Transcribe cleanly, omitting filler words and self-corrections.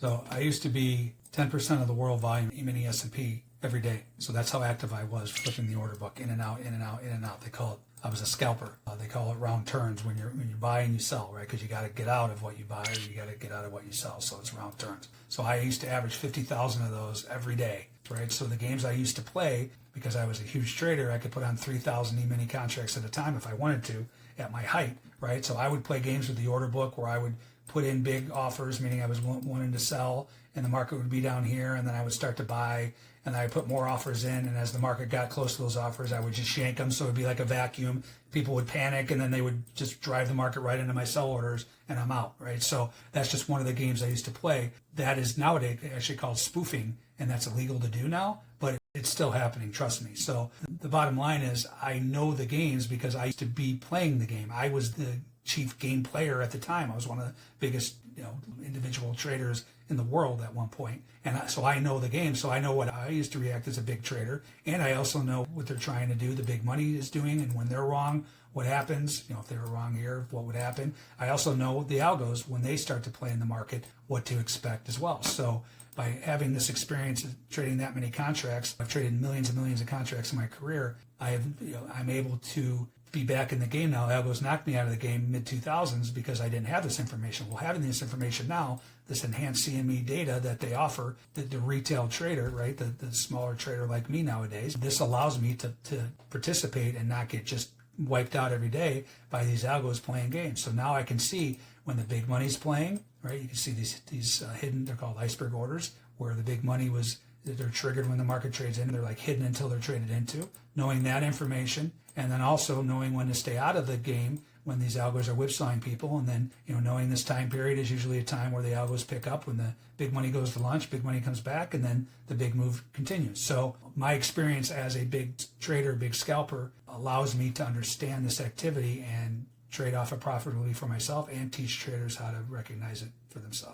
So I used to be 10% of the world volume in the S&P every day. So that's how active I was, flipping the order book in and out, in and out, in and out. They call it, I was a scalper. They call it round turns when you buy and you sell, right? Because you got to get out of what you buy, or you got to get out of what you sell. So it's round turns. So I used to average 50,000 of those every day, right? So the games I used to play, because I was a huge trader, I could put on 3,000 E-mini contracts at a time if I wanted to at my height, right? So I would play games with the order book where I would put in big offers, meaning I was wanting to sell, and the market would be down here, and then I would start to buy, and I would put more offers in, and as the market got close to those offers, I would just yank them, so it would be like a vacuum. People would panic, and then they would just drive the market right into my sell orders, and I'm out, right? So that's just one of the games I used to play. That is nowadays actually called spoofing, and that's illegal to do now, but it's still happening, trust me. So the bottom line is I know the games because I used to be playing the game. I was the chief game player at the time. I was one of the biggest, individual traders in the world at one point. And so I know the game. So I know what I used to react as a big trader. And I also know what they're trying to do, the big money is doing. And when they're wrong, what happens? If they were wrong here, what would happen? I also know the algos, when they start to play in the market, what to expect as well. So by having this experience of trading that many contracts, I've traded millions and millions of contracts in my career. I'm able to be back in the game now. Algos knocked me out of the game mid-2000s because I didn't have this information. Well, having this information now, this enhanced CME data that they offer, the retail trader, right, the smaller trader like me nowadays, this allows me to participate and not get just wiped out every day by these algos playing games. So now I can see when the big money's playing, right? You can see these hidden, they're called iceberg orders, where the big money they're triggered when the market trades in. They're like hidden until they're traded into. Knowing that information, and then also knowing when to stay out of the game when these algos are whipsawing people, and then knowing this time period is usually a time where the algos pick up when the big money goes to lunch, big money comes back, and then the big move continues. So my experience as a big trader, big scalper, allows me to understand this activity and trade off it profitably for myself and teach traders how to recognize it for themselves.